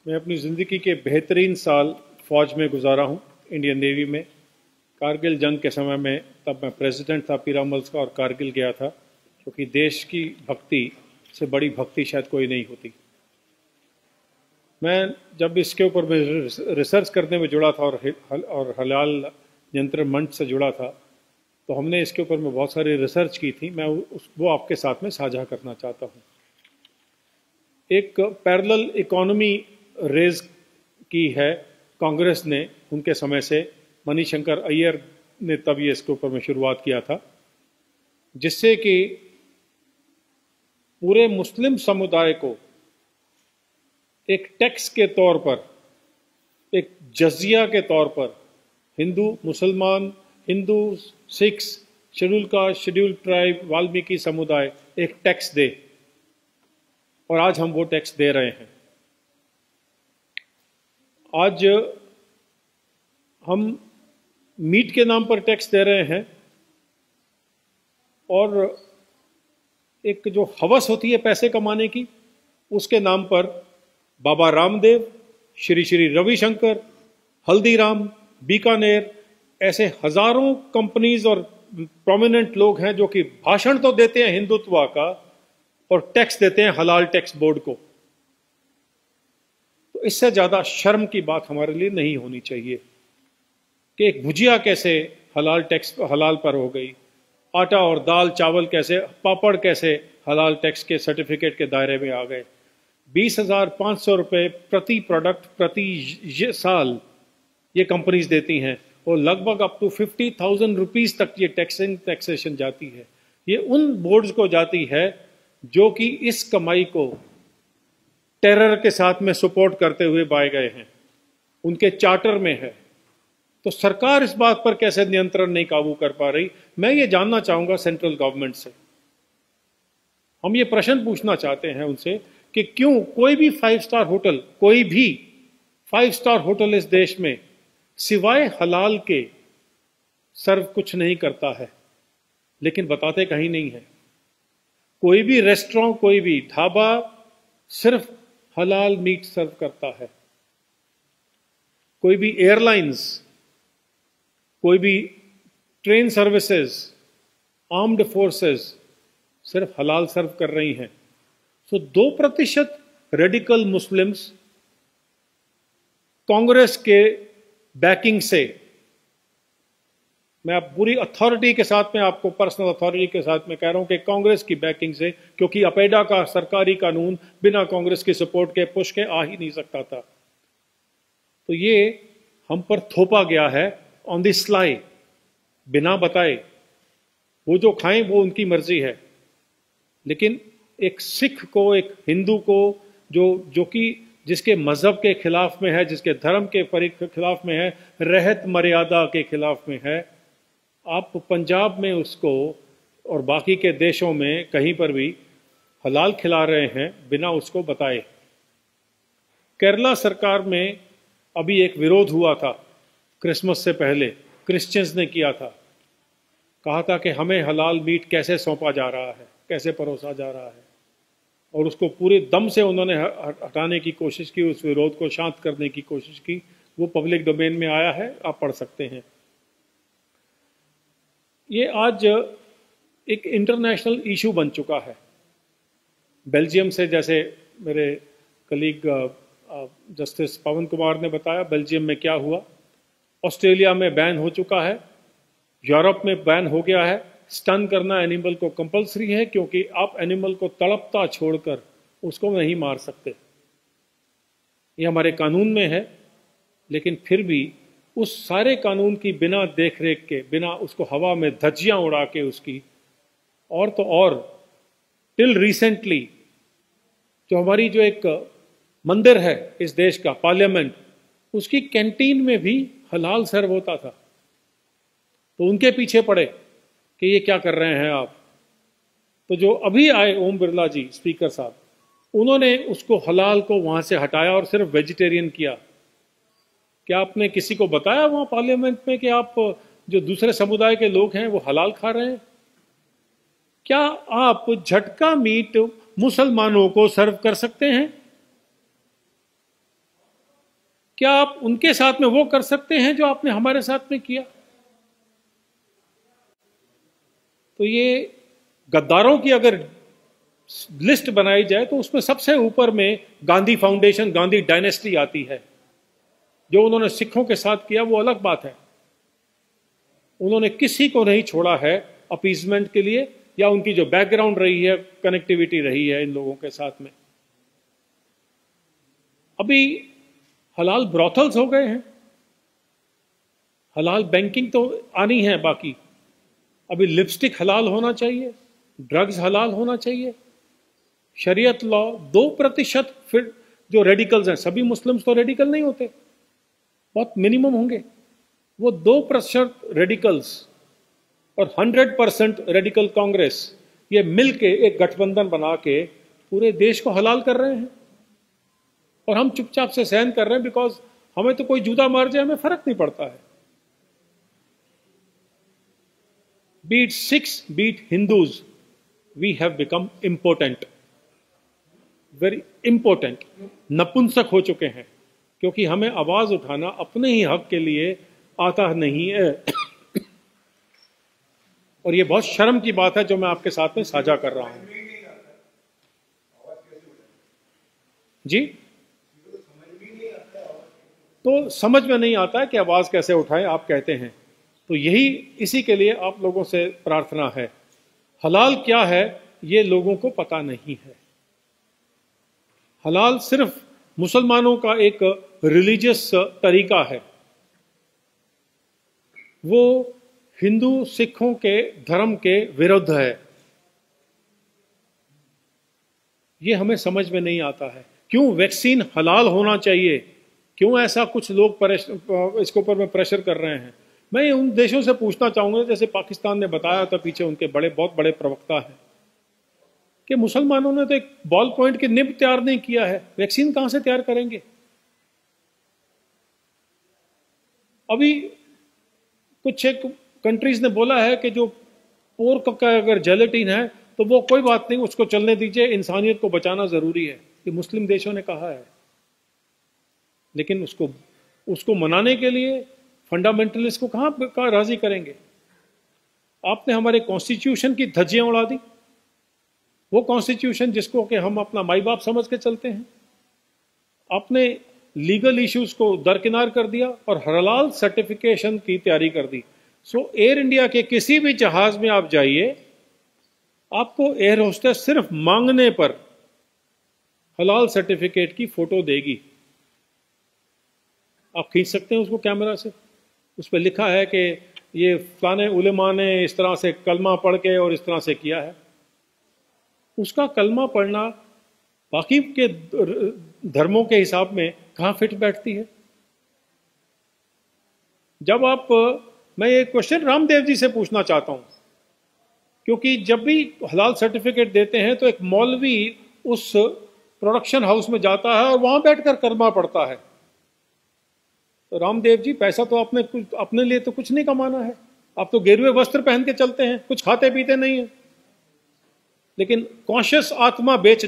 मैं अपनी ज़िंदगी के बेहतरीन साल फ़ौज में गुजारा हूँ, इंडियन नेवी में। कारगिल जंग के समय में तब मैं प्रेसिडेंट था पीरामल्स का और कारगिल गया था, क्योंकि देश की भक्ति से बड़ी भक्ति शायद कोई नहीं होती। मैं जब इसके ऊपर रिसर्च करने में जुड़ा था और हलाल नियंत्रण मंच से जुड़ा था, तो हमने इसके ऊपर में बहुत सारी रिसर्च की थी। मैं वो आपके साथ में साझा करना चाहता हूँ। एक पैरेलल इकोनॉमी रेज की है कांग्रेस ने उनके समय से। मणिशंकर अय्यर ने तब ये इसके ऊपर में शुरुआत किया था, जिससे कि पूरे मुस्लिम समुदाय को एक टैक्स के तौर पर, एक जजिया के तौर पर, हिंदू, मुसलमान, Hindu, Sikhs, schedule caste, schedule tribe, Valmiki समुदाय एक टैक्स दे। और आज हम वो टैक्स दे रहे हैं। आज हम मीट के नाम पर टैक्स दे रहे हैं, और एक जो हवस होती है पैसे कमाने की, उसके नाम पर बाबा रामदेव, श्री श्री रविशंकर, हल्दीराम, बीकानेर, ऐसे हजारों कंपनीज और प्रोमिनेंट लोग हैं जो कि भाषण तो देते हैं हिंदुत्व का और टैक्स देते हैं हलाल टैक्स बोर्ड को। तो इससे ज्यादा शर्म की बात हमारे लिए नहीं होनी चाहिए कि एक भुजिया कैसे हलाल टैक्स हलाल पर हो गई, आटा और दाल चावल कैसे, पापड़ कैसे हलाल टैक्स के सर्टिफिकेट के दायरे में आ गए। 20,500 रुपए प्रति प्रोडक्ट प्रति साल ये कंपनीज देती हैं, और लगभग अप टू 50,000 रुपीज तक ये टैक्सेशन जाती है। ये उन बोर्ड्स को जाती है जो कि इस कमाई को टेरर के साथ में सपोर्ट करते हुए पाए गए हैं, उनके चार्टर में है। तो सरकार इस बात पर कैसे नियंत्रण नहीं काबू कर पा रही, मैं ये जानना चाहूंगा सेंट्रल गवर्नमेंट से। हम ये प्रश्न पूछना चाहते हैं उनसे कि क्यों कोई भी 5 स्टार होटल, कोई भी 5 स्टार होटल इस देश में सिवाय हलाल के सर्व कुछ नहीं करता है, लेकिन बताते कहीं नहीं है। कोई भी रेस्टोरेंट, कोई भी ढाबा सिर्फ हलाल मीट सर्व करता है। कोई भी एयरलाइंस, कोई भी ट्रेन सर्विसेज, आर्म्ड फोर्सेस सिर्फ हलाल सर्व कर रही हैं। सो 2% रेडिकल मुस्लिम्स कांग्रेस के बैकिंग से, मैं पूरी अथॉरिटी के साथ में, आपको पर्सनल अथॉरिटी के साथ में कह रहा हूं कि कांग्रेस की बैकिंग से, क्योंकि अपेडा का सरकारी कानून बिना कांग्रेस की सपोर्ट के पुश के आ ही नहीं सकता था। तो ये हम पर थोपा गया है ऑन द स्लाई, बिना बताए। वो जो खाएं वो उनकी मर्जी है, लेकिन एक सिख को, एक हिंदू को, जो कि जिसके मजहब के खिलाफ में है, जिसके धर्म के खिलाफ में है, रहत मर्यादा के खिलाफ में है, आप पंजाब में उसको और बाकी के देशों में कहीं पर भी हलाल खिला रहे हैं बिना उसको बताए। केरला सरकार में अभी एक विरोध हुआ था क्रिसमस से पहले, क्रिश्चियंस ने किया था, कहा था कि हमें हलाल मीट कैसे सौंपा जा रहा है, कैसे परोसा जा रहा है, और उसको पूरे दम से उन्होंने हटाने की कोशिश की, उस विरोध को शांत करने की कोशिश की। वो पब्लिक डोमेन में आया है, आप पढ़ सकते हैं। ये आज एक इंटरनेशनल इशू बन चुका है। बेल्जियम से, जैसे मेरे कलीग जस्टिस पवन कुमार ने बताया, बेल्जियम में क्या हुआ। ऑस्ट्रेलिया में बैन हो चुका है, यूरोप में बैन हो गया है। स्टन करना एनिमल को कंपलसरी है, क्योंकि आप एनिमल को तड़पता छोड़कर उसको नहीं मार सकते। ये हमारे कानून में है, लेकिन फिर भी उस सारे कानून की बिना देखरेख के, बिना उसको हवा में धज्जियां उड़ा के उसकी, और तो और टिल रिसेंटली जो हमारी जो एक मंदिर है इस देश का, पार्लियामेंट, उसकी कैंटीन में भी हलाल सर्व होता था। तो उनके पीछे पड़े कि ये क्या कर रहे हैं आप। तो जो अभी आए ओम बिरला जी, स्पीकर साहब, उन्होंने उसको हलाल को वहां से हटाया और सिर्फ वेजिटेरियन किया। क्या आपने किसी को बताया वहां पार्लियामेंट में कि आप जो दूसरे समुदाय के लोग हैं वो हलाल खा रहे हैं? क्या आप झटका मीट मुसलमानों को सर्व कर सकते हैं? क्या आप उनके साथ में वो कर सकते हैं जो आपने हमारे साथ में किया? तो ये गद्दारों की अगर लिस्ट बनाई जाए तो उसमें सबसे ऊपर में गांधी फाउंडेशन, गांधी डायनेस्टी आती है। जो उन्होंने सिखों के साथ किया वो अलग बात है, उन्होंने किसी को नहीं छोड़ा है अपीजमेंट के लिए, या उनकी जो बैकग्राउंड रही है, कनेक्टिविटी रही है इन लोगों के साथ में। अभी हलाल ब्रॉथल्स हो गए हैं, हलाल बैंकिंग तो आनी है, बाकी अभी लिपस्टिक हलाल होना चाहिए, ड्रग्स हलाल होना चाहिए, शरीयत लॉ 2%। फिर जो रेडिकल्स हैं, सभी मुस्लिम्स तो रेडिकल नहीं होते, बहुत मिनिमम होंगे, वो 2% रेडिकल्स और 100% रेडिकल कांग्रेस, ये मिलके एक गठबंधन बना के पूरे देश को हलाल कर रहे हैं। और हम चुपचाप से सहन कर रहे हैं, बिकॉज हमें तो कोई जूता मार जाए हमें फर्क नहीं पड़ता है। Beat Sikhs, beat Hindus, we have become important, very important, नपुंसक हो चुके हैं, क्योंकि हमें आवाज उठाना अपने ही हक के लिए आता नहीं है। और ये बहुत शर्म की बात है जो मैं आपके साथ में साझा कर रहा हूं। जी, तो समझ में नहीं आता है कि आवाज कैसे उठाएं, आप कहते हैं। तो यही, इसी के लिए आप लोगों से प्रार्थना है। हलाल क्या है ये लोगों को पता नहीं है। हलाल सिर्फ मुसलमानों का एक रिलीजियस तरीका है, वो हिंदू सिखों के धर्म के विरुद्ध है। ये हमें समझ में नहीं आता है। क्यों वैक्सीन हलाल होना चाहिए, क्यों ऐसा कुछ लोग इसके ऊपर में प्रेशर कर रहे हैं। मैं उन देशों से पूछना चाहूंगा, जैसे पाकिस्तान ने बताया था, पीछे उनके बहुत बड़े प्रवक्ता हैं, कि मुसलमानों ने तो एक बॉल पॉइंट की निब तैयार नहीं किया है, वैक्सीन कहां से तैयार करेंगे। अभी कुछ एक कंट्रीज ने बोला है कि जो पोर्क का अगर जेलेटिन है तो वो कोई बात नहीं, उसको चलने दीजिए, इंसानियत को बचाना जरूरी है। ये मुस्लिम देशों ने कहा है, लेकिन उसको मनाने के लिए फंडामेंटलिस्ट को कहां राजी करेंगे। आपने हमारे कॉन्स्टिट्यूशन की धज्जियां उड़ा दी, वो कॉन्स्टिट्यूशन जिसको कि हम अपना माई बाप समझ के चलते हैं। आपने लीगल इश्यूज को दरकिनार कर दिया और हलाल सर्टिफिकेशन की तैयारी कर दी। सो एयर इंडिया के किसी भी जहाज में आप जाइए, आपको एयर होस्टेस सिर्फ मांगने पर हलाल सर्टिफिकेट की फोटो देगी। आप खींच सकते हैं उसको कैमरा से, उस पर लिखा है कि ये फलाने उलेमा ने इस तरह से कलमा पढ़ के और इस तरह से किया है। उसका कलमा पढ़ना बाकी के धर्मों के हिसाब में कहां फिट बैठती है। जब आप, मैं ये क्वेश्चन रामदेव जी से पूछना चाहता हूं, क्योंकि जब भी हलाल सर्टिफिकेट देते हैं तो एक मौलवी उस प्रोडक्शन हाउस में जाता है और वहां बैठकर कलमा पढ़ता है। तो रामदेव जी, पैसा तो आपने अपने लिए तो कुछ नहीं कमाना है, आप तो गेरुए वस्त्र पहन के चलते हैं, कुछ खाते पीते नहीं है, लेकिन कॉन्शियस आत्मा बेच